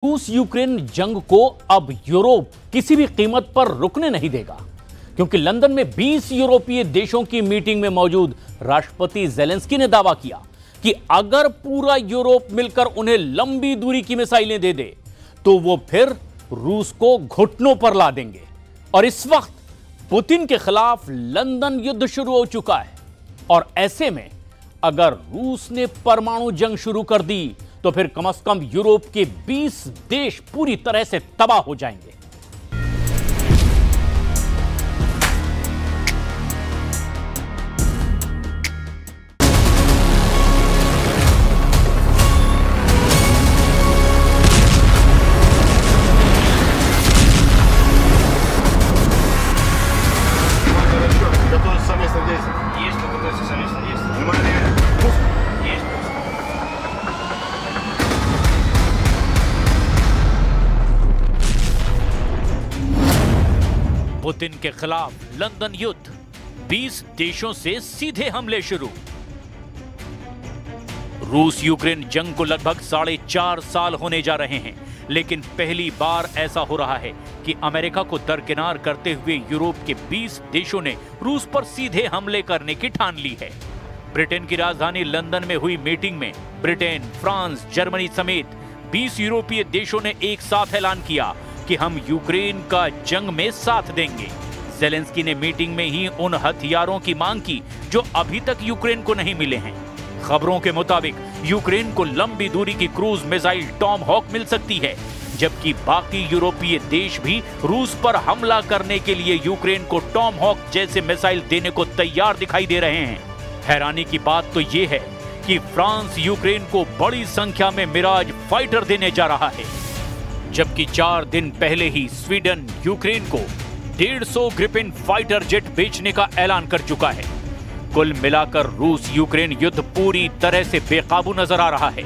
रूस यूक्रेन जंग को अब यूरोप किसी भी कीमत पर रुकने नहीं देगा, क्योंकि लंदन में 20 यूरोपीय देशों की मीटिंग में मौजूद राष्ट्रपति ज़ेलेंस्की ने दावा किया कि अगर पूरा यूरोप मिलकर उन्हें लंबी दूरी की मिसाइलें दे दे तो वो फिर रूस को घुटनों पर ला देंगे। और इस वक्त पुतिन के खिलाफ लंदन युद्ध शुरू हो चुका है और ऐसे में अगर रूस ने परमाणु जंग शुरू कर दी तो फिर कम से कम यूरोप के 20 देश पूरी तरह से तबाह हो जाएंगे। पुतिन के खिलाफ लंदन युद्ध, 20 देशों से सीधे हमले शुरू। रूस यूक्रेन जंग को लगभग 4.5 साल होने जा रहे हैं, लेकिन पहली बार ऐसा हो रहा है कि अमेरिका को दरकिनार करते हुए यूरोप के 20 देशों ने रूस पर सीधे हमले करने की ठान ली है। ब्रिटेन की राजधानी लंदन में हुई मीटिंग में ब्रिटेन, फ्रांस, जर्मनी समेत 20 यूरोपीय देशों ने एक साथ ऐलान किया कि हम यूक्रेन का जंग में साथ देंगे। ज़ेलेंस्की ने मीटिंग में ही उन हथियारों की मांग की जो अभी तक यूक्रेन को नहीं मिले हैं। खबरों के मुताबिक यूक्रेन को लंबी दूरी की क्रूज मिसाइल टॉम हॉक मिल सकती है, जबकि बाकी यूरोपीय देश भी रूस पर हमला करने के लिए यूक्रेन को टॉम हॉक जैसे मिसाइल देने को तैयार दिखाई दे रहे हैं। हैरानी की बात तो यह है कि फ्रांस यूक्रेन को बड़ी संख्या में मिराज फाइटर देने जा रहा है, जबकि 4 दिन पहले ही स्वीडन यूक्रेन को 150 ग्रिपेन फाइटर जेट बेचने का ऐलान कर चुका है। कुल मिलाकर रूस यूक्रेन युद्ध पूरी तरह से बेकाबू नजर आ रहा है।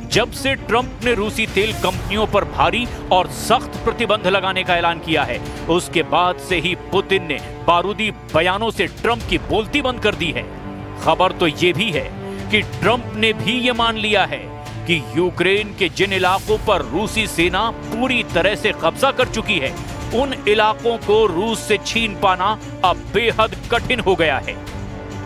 जब से ट्रंप ने रूसी तेल कंपनियों पर भारी और सख्त प्रतिबंध लगाने का ऐलान किया है, उसके बाद से ही पुतिन ने बारूदी बयानों से ट्रंप की बोलती बंद कर दी है। खबर तो यह भी है कि ट्रंप ने भी यह मान लिया है कि यूक्रेन के जिन इलाकों पर रूसी सेना पूरी तरह से कब्जा कर चुकी है, उन इलाकों को रूस से छीन पाना अब बेहद कठिन हो गया है।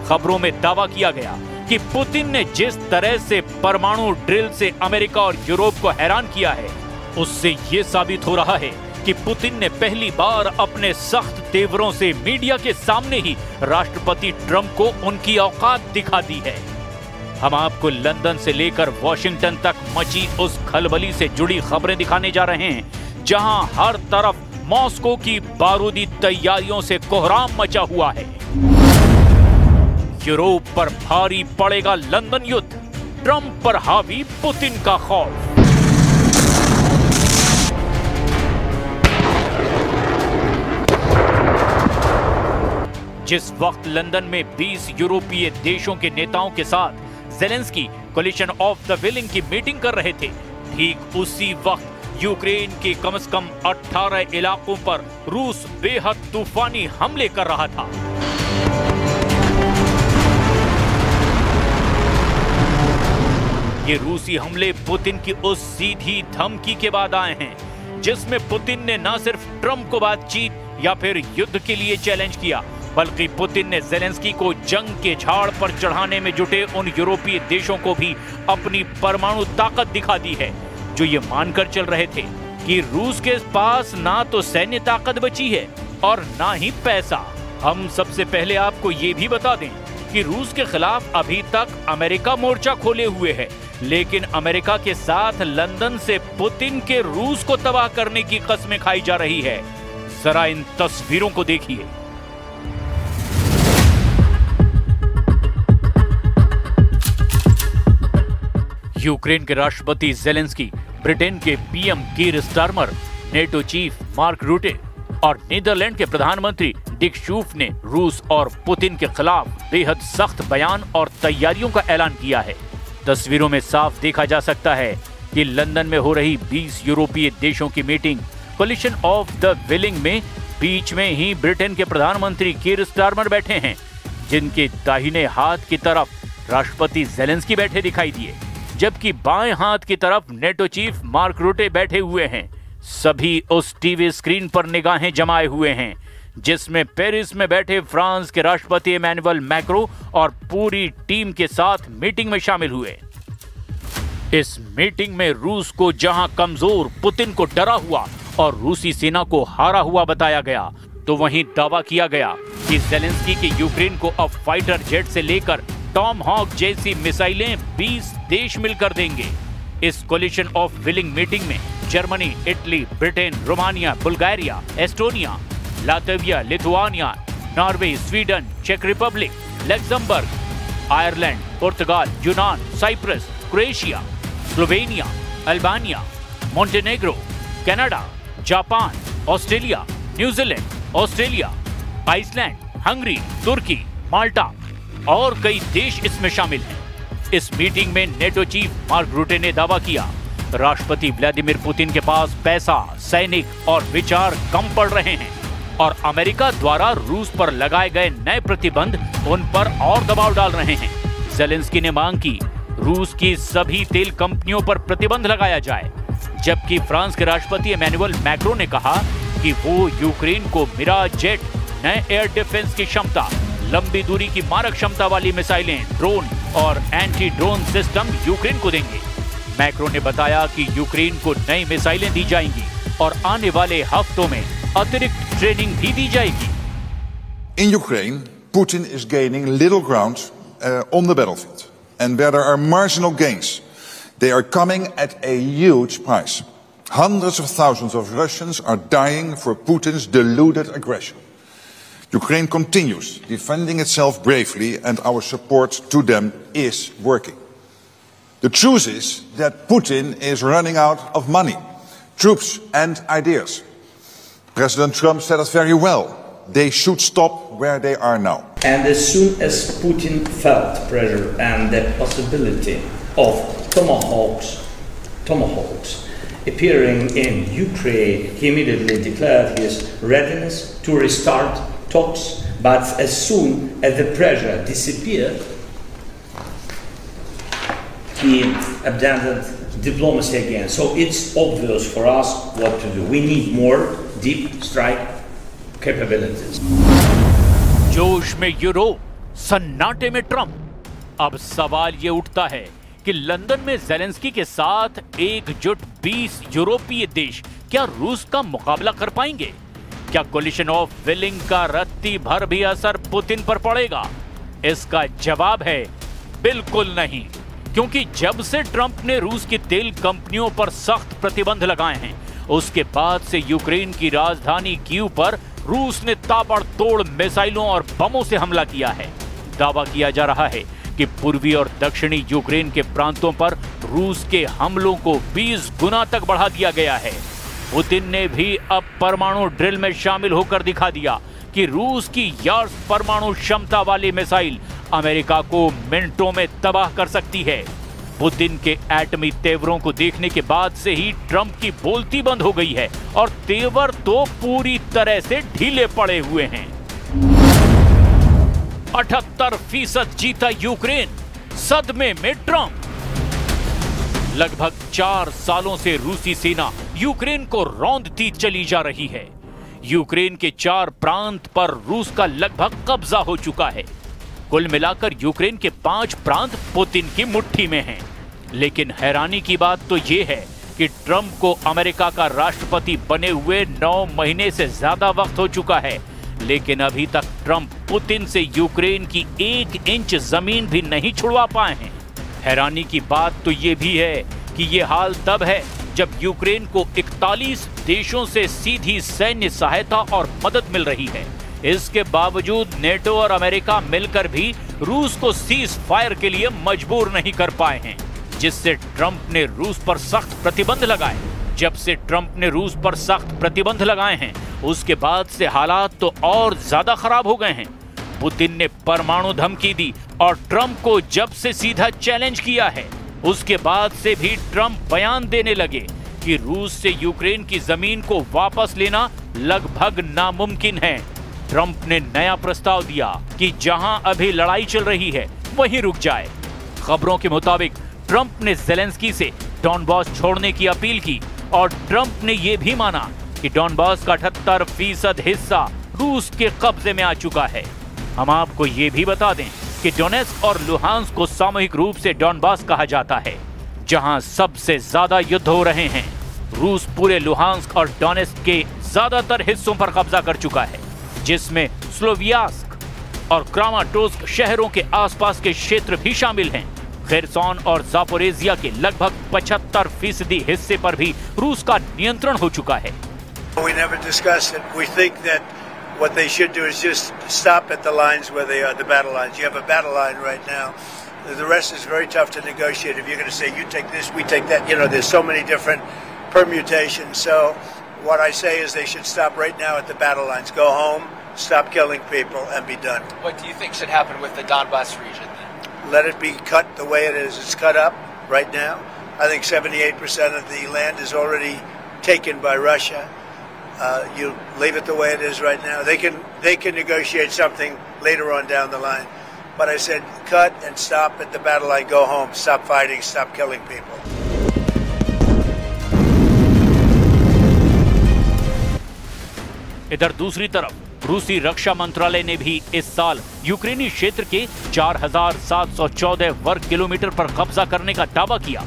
खबरों में दावा किया गया कि पुतिन ने जिस तरह से परमाणु ड्रिल से अमेरिका और यूरोप को हैरान किया है, उससे यह साबित हो रहा है कि पुतिन ने पहली बार अपने सख्त तेवरों से मीडिया के सामने ही राष्ट्रपति ट्रंप को उनकी औकात दिखा दी है। हम आपको लंदन से लेकर वॉशिंगटन तक मची उस खलबली से जुड़ी खबरें दिखाने जा रहे हैं, जहां हर तरफ मॉस्को की बारूदी तैयारियों से कोहराम मचा हुआ है। यूरोप पर भारी पड़ेगा लंदन युद्ध, ट्रंप पर हावी पुतिन का खौफ। जिस वक्त लंदन में 20 यूरोपीय देशों के नेताओं के साथ Zelensky collision of the willing की मीटिंग कर रहे थे, ठीक उसी वक्त यूक्रेन के कम से कम 18 इलाकों पर रूस बेहद तूफानी हमले कर रहा था। ये रूसी हमले पुतिन की उस सीधी धमकी के बाद आए हैं, जिसमें पुतिन ने न सिर्फ ट्रंप को बातचीत या फिर युद्ध के लिए चैलेंज किया, बल्कि पुतिन ने ज़ेलेंस्की को जंग के झाड़ पर चढ़ाने में जुटे उन यूरोपीय देशों को भी अपनी परमाणु ताकत दिखा दी है, जो ये मानकर चल रहे थे कि रूस के पास ना तो सैन्य ताकत बची है और ना ही पैसा। हम सबसे पहले आपको ये भी बता दें कि रूस के खिलाफ अभी तक अमेरिका मोर्चा खोले हुए है, लेकिन अमेरिका के साथ लंदन से पुतिन के रूस को तबाह करने की कस्में खाई जा रही है। जरा इन तस्वीरों को देखिए। यूक्रेन के राष्ट्रपति ज़ेलेंस्की, ब्रिटेन के PM Keir Starmer, NATO chief mark रूटे और नीदरलैंड के प्रधानमंत्री डिक शूफ ने रूस और पुतिन के खिलाफ बेहद सख्त बयान और तैयारियों का ऐलान किया है। तस्वीरों में साफ देखा जा सकता है कि लंदन में हो रही 20 यूरोपीय देशों की meeting collision of the willing में बीच में ही ब्रिटेन के प्रधानमंत्री कीर स्टारमर बैठे हैं, जिनके दाहिने हाथ की तरफ राष्ट्रपति ज़ेलेंस्की बैठे दिखाई दिए। जबकि बाएं हाथ की तरफ नेटो चीफ मार्क रूटे बैठे हुए हैं। सभी उस टीवी स्क्रीन पर निगाहें जमाए हुए हैं जिसमें पेरिस में बैठे फ्रांस के राष्ट्रपति इमैनुअल मैक्रो और पूरी टीम के साथ मीटिंग में शामिल हुए। इस मीटिंग में रूस को जहां कमजोर, पुतिन को डरा हुआ और रूसी सेना को हारा हुआ बताया गया, तो वहीं दावा किया गया कि ज़ेलेंस्की के यूक्रेन को अब फाइटर जेट से लेकर टॉम हॉक जैसी मिसाइलें 20 देश मिलकर देंगे। इस कोलिशन ऑफ विलिंग मीटिंग में Germany, Italy, Britain, Romania, Bulgaria, Estonia, Latvia, Lithuania, Norway, Sweden, चेक रिपब्लिक, लग्जमबर्ग, आयरलैंड, पुर्तगाल, यूनान, Cyprus, Croatia, Slovenia, Albania, Montenegro, Canada, Japan, Australia, New Zealand, Australia, Iceland, Hungary, तुर्की, माल्टा और कई देश इसमें शामिल हैं। इस मीटिंग में नेटो चीफ मार्क रूटे ने दावा किया, राष्ट्रपति व्लादिमीर पुतिन के पास पैसा, सैनिक और विचार कम पड़ रहे हैं और अमेरिका द्वारा रूस पर लगाए गए नए प्रतिबंध उन पर और दबाव डाल रहे हैं। ज़ेलेंस्की ने मांग की रूस की सभी तेल कंपनियों पर प्रतिबंध लगाया जाए, जबकि फ्रांस के राष्ट्रपति इमैनुअल मैक्रो ने कहा कि वो यूक्रेन को मिराज जेट, नए एयर डिफेंस की क्षमता, लंबी दूरी की मारक क्षमता वाली मिसाइलें, ड्रोन और एंटी ड्रोन सिस्टम यूक्रेन को देंगे। मैक्रो ने बताया कि यूक्रेन को नई मिसाइलें दी जाएंगी और आने वाले हफ्तों में अतिरिक्त ट्रेनिंग भी दी जाएगी। In Ukraine, Putin is gaining little ground on the battlefield, and where there are marginal gains, they are coming at a huge price. Hundreds of thousands of Russians are dying for Putin's deluded aggression. Ukraine continues defending itself bravely, and our support to them is working. The truth is that Putin is running out of money, troops and ideas. President Trump said it very well. They should stop where they are now. And as soon as Putin felt pressure and the possibility of tomahawks appearing in Ukraine, he immediately declared his readiness to restart talks. But as soon as the pressure disappeared, he abandoned diplomacy again. So it's obvious for us what to do. We need more deep strike capabilities. जोश में Europe, सन्नाटे में Trump. अब सवाल ये उठता है कि लंदन में ज़ेलेंस्की के साथ एकजुट 20 यूरोपीय देश क्या रूस का मुकाबला कर पाएंगे? क्या कोलिशन ऑफ विलिंग का रत्ती भर भी असर पुतिन पर पड़ेगा? इसका जवाब है बिल्कुल नहीं, क्योंकि जब से ट्रंप ने रूस की तेल कंपनियों पर सख्त प्रतिबंध लगाए हैं, उसके बाद से यूक्रेन की राजधानी कीव पर रूस ने ताबड़तोड़ मिसाइलों और बमों से हमला किया है। दावा किया जा रहा है कि पूर्वी और दक्षिणी यूक्रेन के प्रांतों पर रूस के हमलों को 20 गुना तक बढ़ा दिया गया है। पुतिन ने भी अब परमाणु ड्रिल में शामिल होकर दिखा दिया कि रूस की यार्स परमाणु क्षमता वाली मिसाइल अमेरिका को मिनटों में तबाह कर सकती है। पुतिन के एटमी तेवरों को देखने के बाद से ही ट्रंप की बोलती बंद हो गई है और तेवर तो पूरी तरह से ढीले पड़े हुए हैं। 78% जीता यूक्रेन, सदमे में ट्रंप। लगभग 4 सालों से रूसी सेना यूक्रेन को रौंदती चली जा रही है। यूक्रेन के 4 प्रांत पर रूस का लगभग कब्जा हो चुका है। कुल मिलाकर यूक्रेन के 5 प्रांत पुतिन की मुट्ठी में हैं। लेकिन हैरानी की बात तो ये है कि ट्रंप को अमेरिका का राष्ट्रपति बने हुए 9 महीने से ज्यादा वक्त हो चुका है, लेकिन अभी तक ट्रंप पुतिन से यूक्रेन की 1 इंच जमीन भी नहीं छुड़वा पाए हैं। हैरानी की बात तो ये भी है कि ये हाल तब है जब यूक्रेन को 41 देशों से सीधी सैन्य सहायता और मदद मिल रही है। इसके बावजूद नेटो और अमेरिका मिलकर भी रूस को सीज फायर के लिए मजबूर नहीं कर पाए हैं, जिससे ट्रंप ने रूस पर सख्त प्रतिबंध लगाए। जब से ट्रंप ने रूस पर सख्त प्रतिबंध लगाए हैं, उसके बाद से हालात तो और ज्यादा खराब हो गए हैं। पुतिन ने परमाणु धमकी दी और ट्रंप को जब से सीधा चैलेंज किया है, उसके बाद से भी ट्रंप बयान देने लगे कि रूस से यूक्रेन की जमीन को वापस लेना लगभग नामुमकिन है। ट्रंप ने नया प्रस्ताव दिया कि जहां अभी लड़ाई चल रही है वहीं रुक जाए। खबरों के मुताबिक ट्रंप ने ज़ेलेंस्की से डॉनबास छोड़ने की अपील की और ट्रंप ने यह भी माना कि डॉनबास का 78% हिस्सा रूस के कब्जे में आ चुका है। हम आपको ये भी बता दें कि डोनेट्स्क और लुहांस्क को सामूहिक रूप से डॉनबास कहा जाता है, जहां सबसे ज्यादा युद्ध हो रहे हैं। रूस पूरे लुहांस्क और डोनेट्स्क के ज्यादातर हिस्सों पर कब्जा कर चुका है, जिसमें स्लोवियास्क और क्रामाटोर्स्क शहरों के आसपास के क्षेत्र भी शामिल हैं। खेरसोन और जापोरेजिया के लगभग 75% हिस्से पर भी रूस का नियंत्रण हो चुका है। We never discussed it. We think that what they should do is just stop at the lines where they are, the battle lines. You have a battle line right now. The rest is very tough to negotiate. If you're going to say, you take this, we take that, there's so many different permutations. So what I say is they should stop right now at the battle lines. Go home, stop killing people, and be done. What do you think should happen with the Donbas region then? Let it be cut the way it is. It's cut up right now. I think 78% of the land is already taken by Russia. You leave it the way it is right now. They can negotiate something later on down the line. But I said, cut and stop at the battle line. Go home. Stop fighting. Stop killing people. इधर दूसरी तरफ रूसी रक्षा मंत्रालय ने भी इस साल यूक्रेनी क्षेत्र के 4,714 वर्ग किलोमीटर पर कब्जा करने का दावा किया।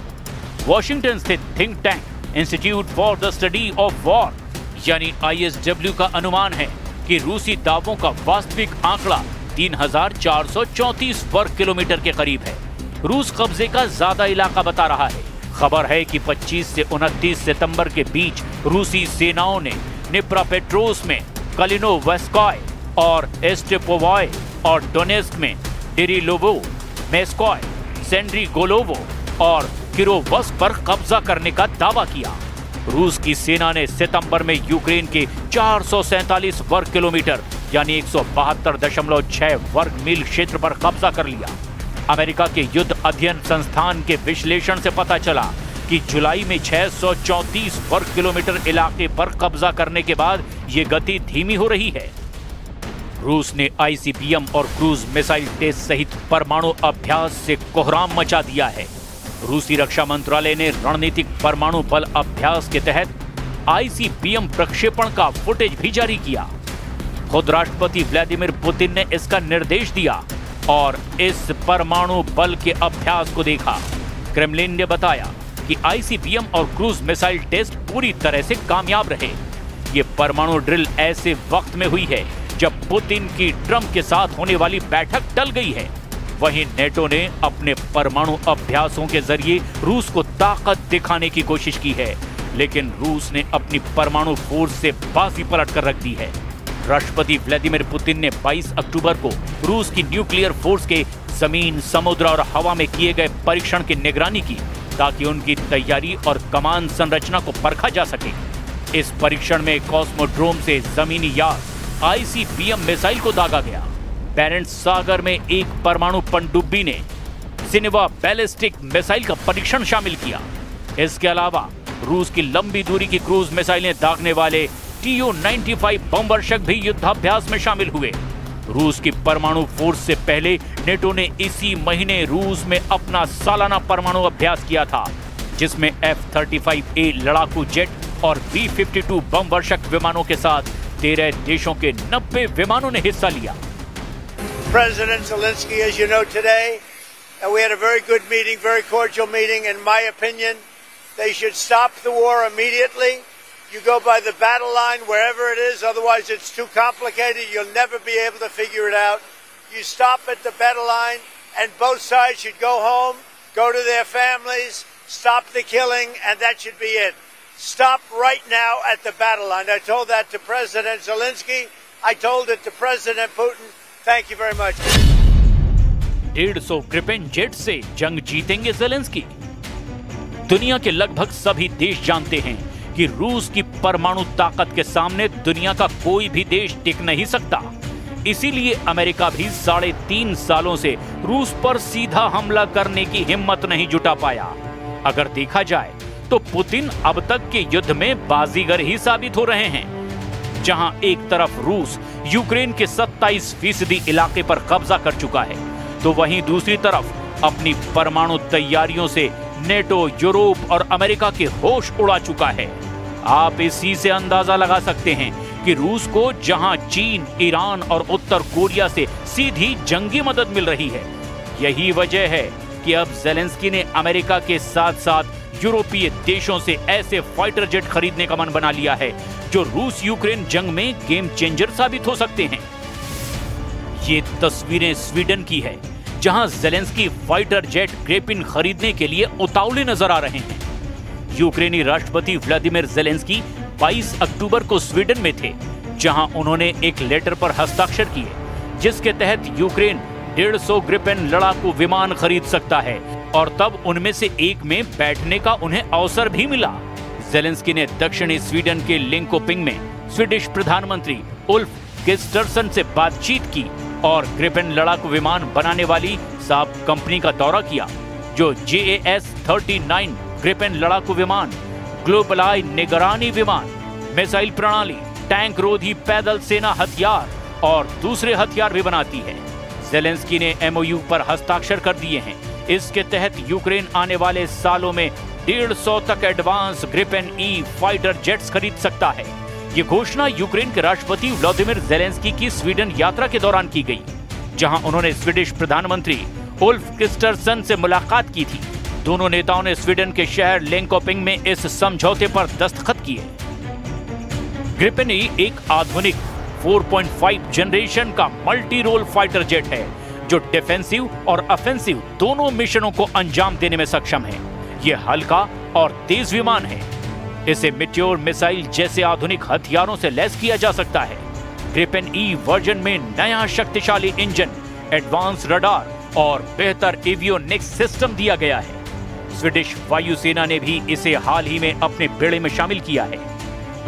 वॉशिंगटन स्थित think tank institute for the study of war यानी ISW का अनुमान है कि रूसी दावों का वास्तविक आंकड़ा 3,434 वर्ग किलोमीटर के करीब है। रूस कब्जे का ज्यादा इलाका बता रहा है। खबर है कि 25 से 29 सितंबर के बीच रूसी सेनाओं ने निप्रोपेट्रोव्स्क में कलिनोवस्काय और एस्टेपोवाय और डोनेस्क में डिरिलोवो, मेस्कॉय, सेंड्रीगोलोवो और किरोवस्क पर कब्जा करने का दावा किया। रूस की सेना ने सितंबर में यूक्रेन के 447 वर्ग किलोमीटर यानी 172.6 वर्ग मील क्षेत्र पर कब्जा कर लिया। अमेरिका के युद्ध अध्ययन संस्थान के विश्लेषण से पता चला कि जुलाई में 634 वर्ग किलोमीटर इलाके पर कब्जा करने के बाद ये गति धीमी हो रही है। रूस ने ICBM और क्रूज मिसाइल टेस्ट सहित परमाणु अभ्यास से कोहराम मचा दिया है। रूसी रक्षा मंत्रालय ने रणनीतिक परमाणु बल अभ्यास के तहत ICBM प्रक्षेपण का फुटेज भी जारी किया। खुद राष्ट्रपति व्लादिमीर पुतिन ने इसका निर्देश दिया और इस परमाणु बल के अभ्यास को देखा। क्रेमलिन ने बताया कि ICBM और क्रूज मिसाइल टेस्ट पूरी तरह से कामयाब रहे। ये परमाणु ड्रिल ऐसे वक्त में हुई है जब पुतिन की ट्रंप के साथ होने वाली बैठक टल गई है। वहीं नेटो ने अपने परमाणु अभ्यासों के जरिए रूस को ताकत दिखाने की कोशिश की है, लेकिन रूस ने अपनी परमाणु फोर्स से बाजी पलट कर रख दी है। राष्ट्रपति व्लादिमीर पुतिन ने 22 अक्टूबर को रूस की न्यूक्लियर फोर्स के जमीन, समुद्र और हवा में किए गए परीक्षण की निगरानी की ताकि उनकी तैयारी और कमान संरचना को परखा जा सके। इस परीक्षण में कॉस्मोड्रोम से जमीनी यार्ड ICBM मिसाइल को दागा गया। बैरेंट्स सागर में एक परमाणु पनडुब्बी ने सिनेवा बैलिस्टिक मिसाइल का परीक्षण शामिल किया। इसके अलावा रूस की लंबी दूरी की क्रूज मिसाइलें दागने वाले Tu-95 बमवर्षक भी युद्धाभ्यास में शामिल हुए। रूस की परमाणु फोर्स से पहले नेटो ने इसी महीने रूस में अपना सालाना परमाणु अभ्यास किया था, जिसमें F-35A लड़ाकू जेट और B-52 बमवर्षक विमानों के साथ 13 देशों के 90 विमानों ने हिस्सा लिया। President Zelensky, as you know today, and we had a very good meeting, very cordial meeting. In my opinion, they should stop the war immediately. You go by the battle line wherever it is, otherwise it's too complicated. You'll never be able to figure it out. You stop at the battle line, and both sides should go home, go to their families, stop the killing, and that should be it. Stop right now at the battle line. I told that to President Zelensky. I told it to President Putin. Thank you very much. 150 Gripen jet से जंग जीतेंगे Zelensky. दुनिया के लगभग सभी देश जानते हैं कि रूस की परमाणु ताकत के सामने दुनिया का कोई भी देश टिक नहीं सकता। इसीलिए अमेरिका भी 3.5 सालों से रूस पर सीधा हमला करने की हिम्मत नहीं जुटा पाया। अगर देखा जाए तो पुतिन अब तक के युद्ध में बाजीगर ही साबित हो रहे हैं। जहां एक तरफ रूस यूक्रेन के 27% इलाके पर कब्जा कर चुका है, तो वहीं दूसरी तरफ अपनी परमाणु तैयारियों से नेटो, यूरोप और अमेरिका के होश उड़ा चुका है। आप इसी से अंदाजा लगा सकते हैं कि रूस को जहां चीन, ईरान और उत्तर कोरिया से सीधी जंगी मदद मिल रही है, यही वजह है कि अब ज़ेलेंस्की ने अमेरिका के साथ साथ यूरोपीय देशों से ऐसे फाइटर जेट खरीदने का मन बना लिया है जो रूस यूक्रेन जंग में गेम चेंजर साबित हो सकते हैं। ये तस्वीरें स्वीडन की है, जहां ज़ेलेंस्की फाइटर जेट ग्रिपेन खरीदने के लिए उतावले नजर आ रहे हैं। यूक्रेनी राष्ट्रपति व्लादिमीर ज़ेलेंस्की 22 अक्टूबर को स्वीडन में थे, जहां उन्होंने एक लेटर पर हस्ताक्षर किए जिसके तहत यूक्रेन 150 ग्रिपेन लड़ाकू विमान खरीद सकता है और तब उनमें से एक में बैठने का उन्हें अवसर भी मिला। ज़ेलेंस्की ने दक्षिणी स्वीडन के लिंकोपिंग में स्वीडिश प्रधानमंत्री उल्फ क्रिस्टरसन से बातचीत की और ग्रिपेन लड़ाकू विमान बनाने वाली साब कंपनी का दौरा किया, जो JAS-39 ग्रिपेन लड़ाकू विमान, ग्लोबल आई निगरानी विमान, मिसाइल प्रणाली, टैंक रोधी पैदल सेना हथियार और दूसरे हथियार भी बनाती है। ज़ेलेंस्की ने MOU पर हस्ताक्षर कर दिए हैं। इसके तहत यूक्रेन आने वाले सालों में 150 तक advance Gripen E fighter jets खरीद सकता है। ये घोषणा यूक्रेन के राष्ट्रपति व्लादिमीर ज़ेलेंस्की की स्वीडन यात्रा के दौरान की गई, जहां उन्होंने स्वीडिश प्रधानमंत्री उल्फ क्रिस्टरसन से मुलाकात की थी। दोनों नेताओं ने स्वीडन के शहर लिंकोपिंग में इस समझौते पर दस्तखत किए। ग्रिपेन ई एक आधुनिक 4.5 जनरेशन का मल्टी रोल फाइटर जेट है जो डिफेंसिव और ऑफेंसिव दोनों मिशनों को अंजाम देने में सक्षम है। यह हल्का और तेज विमान है। इसे मिट्योर मिसाइल जैसे आधुनिक हथियारों से लैस किया जा सकता है। ग्रिपेन ई वर्जन में नया शक्तिशाली इंजन, एडवांस रडार और बेहतर एवियोनिक्स सिस्टम दिया गया है। स्वीडिश वायुसेना ने भी इसे हाल ही में अपने बेड़े में शामिल किया है।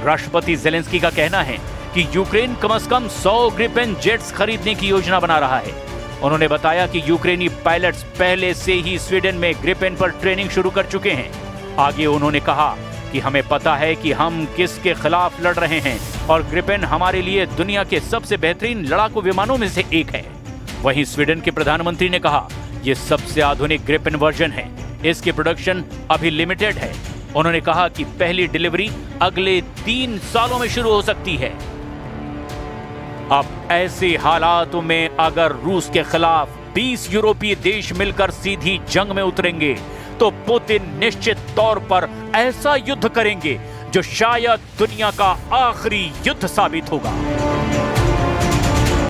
राष्ट्रपति ज़ेलेंस्की का कहना है कि यूक्रेन कम से कम 100 ग्रिपेन जेट्स खरीदने की योजना बना रहा है। उन्होंने बताया कि यूक्रेनी पायलट्स पहले से ही स्वीडन में ग्रिपेन पर ट्रेनिंग शुरू कर चुके हैं। आगे उन्होंने कहा कि हमें पता है कि हम किसके खिलाफ लड़ रहे हैं और ग्रिपेन हमारे लिए दुनिया के सबसे बेहतरीन लड़ाकू विमानों में से एक है। वहीं स्वीडन के प्रधानमंत्री ने कहा, यह सबसे आधुनिक ग्रिपेन वर्जन है। इसकी प्रोडक्शन अभी लिमिटेड है। उन्होंने कहा कि पहली डिलीवरी अगले 3 सालों में शुरू हो सकती है। अब ऐसे हालातों में अगर रूस के खिलाफ 20 यूरोपीय देश मिलकर सीधी जंग में उतरेंगे तो पुतिन निश्चित तौर पर ऐसा युद्ध करेंगे जो शायद दुनिया का आखिरी युद्ध साबित होगा।